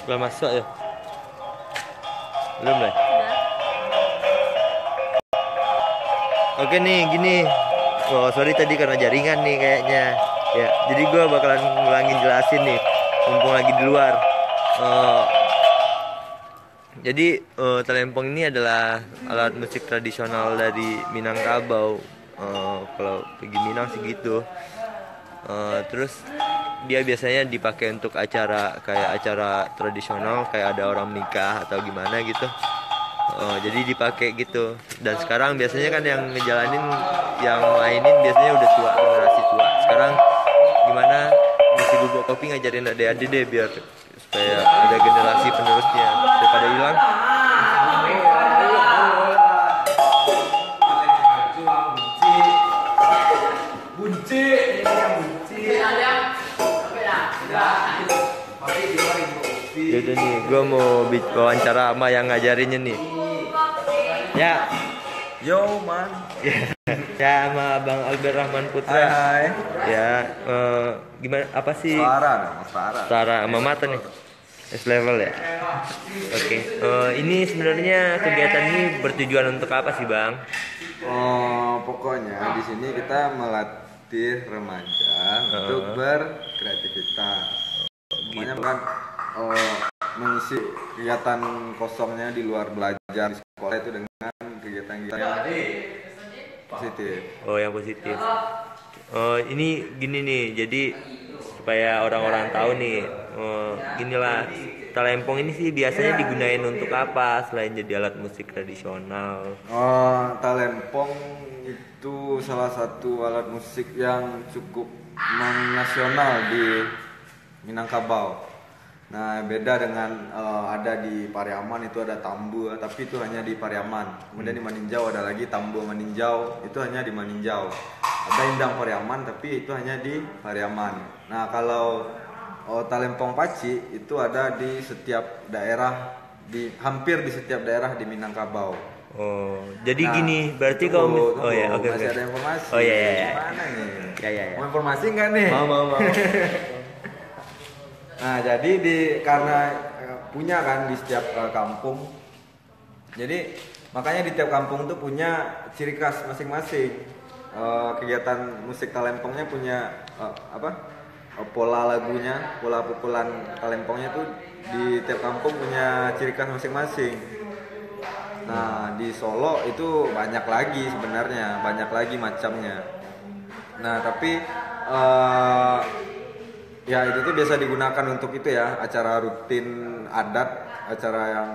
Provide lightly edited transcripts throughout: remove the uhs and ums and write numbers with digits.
Belum masuk ya? Belum lah. Oke nih, gini. Oh sorry tadi karena jaringan nih kayaknya. Ya, jadi gue bakalan ngulangin jelasin nih, mumpung lagi di luar. Jadi talempong ini adalah alat musik tradisional dari Minangkabau. Kalau pergi Minang sih gitu. Terus dia biasanya dipakai untuk acara kayak acara tradisional, kayak ada orang nikah atau gimana gitu. Jadi dipakai gitu. Dan sekarang biasanya kan yang ngejalanin, yang mainin biasanya udah tua, generasi tua. Sekarang gimana mesti bubuk kopi ngajarin adik-adik deh, biar supaya ada generasi penerusnya daripada hilang. Jadi nih, gue mau wawancara sama yang ngajarinnya nih. Ya, Yo man. ya sama Bang Albert Rahman Putra. Hai. Ya, gimana? Apa sih? Sarah. Sarah sama Mata nih. S level ya. Oke. Ini sebenarnya kegiatan ini bertujuan untuk apa sih, Bang? Pokoknya di sini kita melatih remaja untuk berkreativitas. Pokoknya Gitu. kan mengisi kegiatan kosongnya di luar belajar di sekolah itu dengan kegiatan-kegiatan yang positif. Oh, yang positif. Ini gini nih, jadi supaya orang-orang tahu nih, ginilah talempong ini sih biasanya digunain untuk apa selain jadi alat musik tradisional? Talempong itu salah satu alat musik yang cukup nasional di Minangkabau. Nah, beda dengan ada di Pariaman itu ada tambu, tapi itu hanya di Pariaman. Kemudian di Maninjau ada lagi tambu Maninjau, itu hanya di Maninjau. Ada indang Pariaman, tapi itu hanya di Pariaman. Nah, kalau talempong paci itu ada di setiap daerah, hampir di setiap daerah di Minangkabau. Oh, jadi gini, berarti Tunggu, kalau oke. masih ada informasi. Oh iya. Gimana nih? Ya. Mau informasi nggak nih? Mau. Nah, jadi karena punya kan di setiap kampung. Jadi makanya di tiap kampung tuh punya ciri khas masing-masing. Kegiatan musik talempongnya punya pola lagunya, pola pukulan talempongnya tuh di tiap kampung punya ciri khas masing-masing. Nah, di Solo itu banyak lagi sebenarnya, banyak lagi macamnya. Nah, tapi ya itu tuh biasa digunakan untuk itu ya, acara rutin adat, acara yang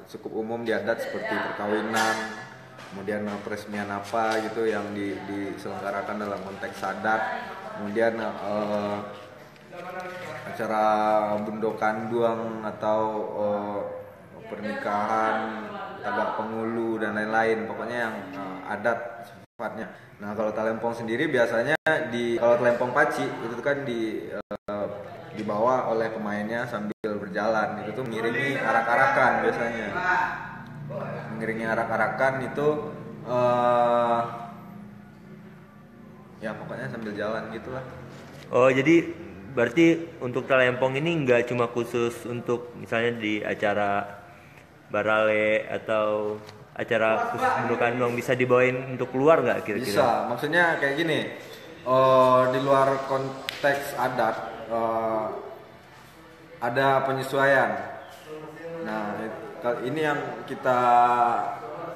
cukup umum di adat seperti perkawinan, kemudian peresmian apa gitu yang diselenggarakan dalam konteks adat, kemudian acara bundokan duang atau pernikahan pengulu dan lain-lain, pokoknya yang adat sifatnya. Nah kalau talempong sendiri biasanya kalau talempong paci itu kan dibawa oleh pemainnya sambil berjalan, itu tuh mengiringi arak-arakan biasanya. Mengiringi arak-arakan itu ya pokoknya sambil jalan gitulah. Oh jadi berarti untuk talempong ini nggak cuma khusus untuk misalnya di acara barale atau acara khusus bentukan doang, bisa dibawain untuk keluar nggak kira-kira? Bisa, maksudnya kayak gini, di luar konteks adat ada penyesuaian. Nah ini yang kita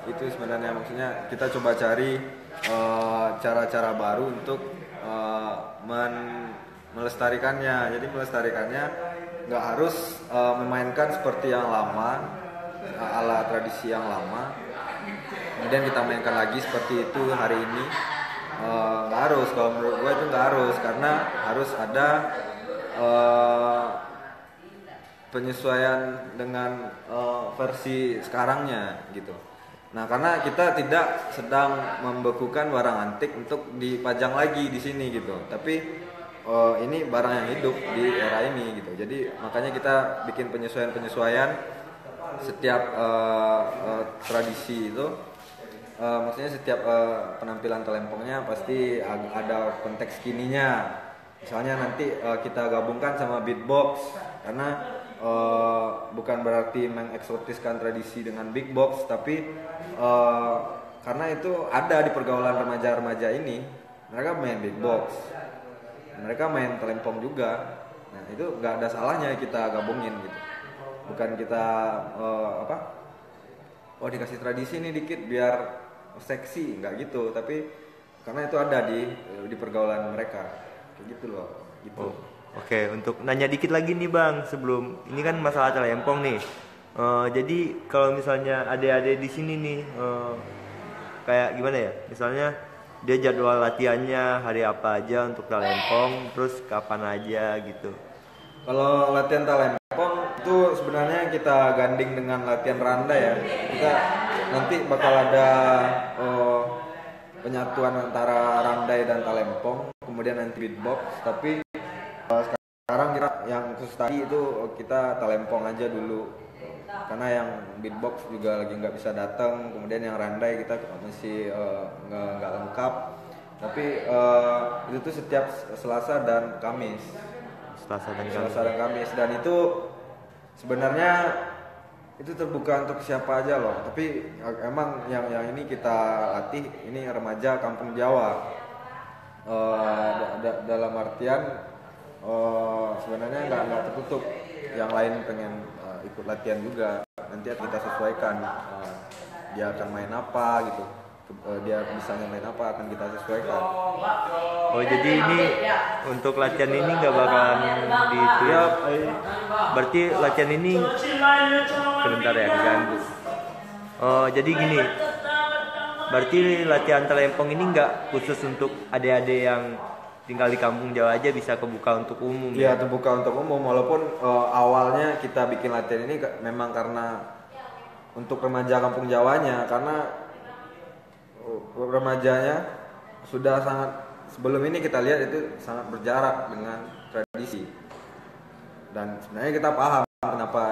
itu sebenarnya maksudnya kita coba cari cara-cara baru untuk melestarikannya. Jadi melestarikannya nggak harus memainkan seperti yang lama, ala tradisi yang lama, kemudian kita mainkan lagi seperti itu hari ini. Nggak harus, kalau menurut gue itu nggak harus, karena harus ada penyesuaian dengan versi sekarangnya gitu. Nah karena kita tidak sedang membekukan barang antik untuk dipajang lagi di sini gitu, tapi ini barang yang hidup di era ini gitu. Jadi makanya kita bikin penyesuaian setiap tradisi itu, maksudnya setiap penampilan talempongnya pasti ada konteks kininya. Misalnya nanti kita gabungkan sama beatbox, karena bukan berarti mengeksotiskan tradisi dengan big box, tapi karena itu ada di pergaulan remaja-remaja ini, mereka main big box, mereka main talempong juga. Nah itu nggak ada salahnya kita gabungin gitu. Bukan kita dikasih tradisi nih dikit biar seksi, nggak gitu, tapi karena itu ada di pergaulan mereka kayak gitu loh gitu. Oke, untuk nanya dikit lagi nih Bang, sebelum ini kan masalah talempong nih. Jadi kalau misalnya adik-adik di sini nih, kayak gimana ya? Misalnya dia jadwal latihannya hari apa aja untuk talempong, terus kapan aja gitu. Kalau latihan talempong itu sebenarnya kita ganding dengan latihan randa ya. Kita nanti bakal ada penyatuan antara randai dan talempong, kemudian nanti beatbox, tapi sekarang kita yang khusus tadi itu kita talempong aja dulu, karena yang beatbox juga lagi nggak bisa datang, kemudian yang randai kita masih nggak lengkap, tapi itu tuh setiap Selasa dan Kamis. Selasa dan Kamis, dan itu sebenarnya itu terbuka untuk siapa aja loh, tapi emang yang ini kita latih ini remaja kampung Jawa, dalam artian sebenarnya nggak tertutup, yang lain pengen ikut latihan juga, nanti kita sesuaikan dia akan main apa gitu, dia bisanya main apa akan kita sesuaikan. Oh jadi ini untuk latihan ini nggak bakalan gitu ya? Berarti latihan ini sebentar ya, diganggu. Oh jadi gini, berarti latihan talempong ini nggak khusus untuk adik-adik yang tinggal di kampung Jawa aja, bisa kebuka untuk umum? Iya, terbuka untuk umum, walaupun awalnya kita bikin latihan ini memang karena untuk remaja kampung Jawanya, karena remajanya sudah sangat, sebelum ini kita lihat itu sangat berjarak dengan tradisi, dan sebenarnya kita paham kenapa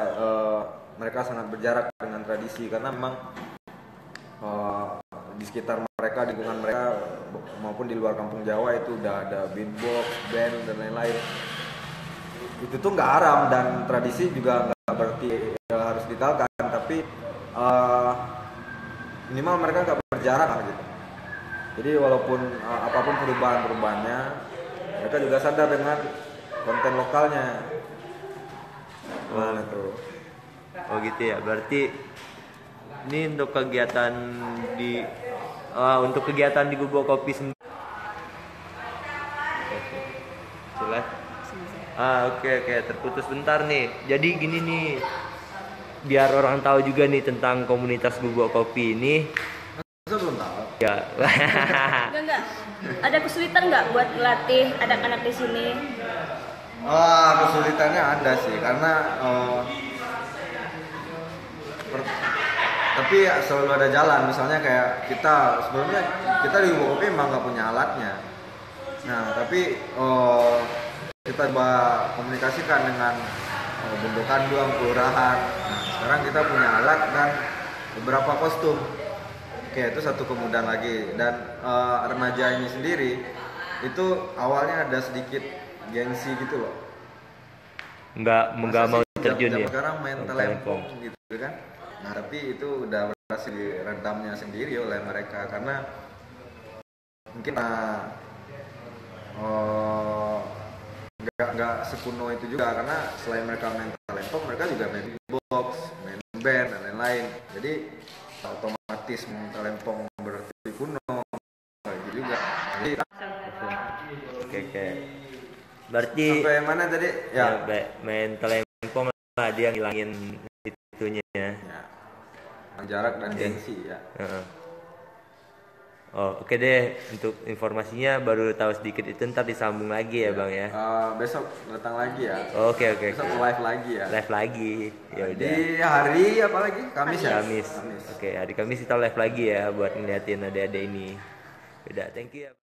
mereka sangat berjarak dengan tradisi, karena memang di sekitar mereka, di lingkungan mereka maupun di luar kampung Jawa itu udah ada beatbox, band dan lain-lain. Itu tuh nggak haram, dan tradisi juga nggak berarti harus ditinggalkan, tapi minimal mereka nggak berjarak gitu. Jadi walaupun apapun perubahannya, mereka juga sadar dengan konten lokalnya. Nah, itu. Oh gitu ya, berarti ini untuk kegiatan di Gubuk Kopi sendiri. Oke, terputus bentar nih. Jadi gini nih, biar orang tahu juga nih tentang komunitas Gubuk Kopi ini. Masa belum tahu? Ya. Enggak. Ada kesulitan nggak buat melatih anak-anak di sini? Kesulitannya ada sih, karena tapi ya selalu ada jalan. Misalnya kayak sebelumnya kita di Ubok Kopi emang nggak punya alatnya. Nah tapi kita coba komunikasikan dengan Bendokan Duang Kelurahan. Nah sekarang kita punya alat dan beberapa kostum. Oke, itu satu kemudahan lagi. Dan remaja ini sendiri itu awalnya ada sedikit gengsi gitu loh. Nggak mau terjun ya. Sekarang main telempong gitu kan. Nah tapi itu udah berhasil diredamnya sendiri oleh mereka karena mungkin nggak sekuno itu juga, karena selain mereka main telempong mereka juga main box, main band dan lain-lain. Jadi otomatis main telempong berarti kuno gitu juga. Jadi, Oke. Berarti sampai mana tadi? Ya, main telempong lah dia ngilangin itunya. Ya. Jarak dan gengsi ya. Oh, oke deh, untuk informasinya baru tahu sedikit itu, ntar disambung lagi ya Bang ya. Besok datang lagi ya. Oke. Besok live lagi ya. Live lagi. Ya udah. Di hari apa lagi? Kamis ya? Kamis. Oke, hari Kamis kita live lagi ya buat ngeliatin adik-adik ini. Udah, thank you ya.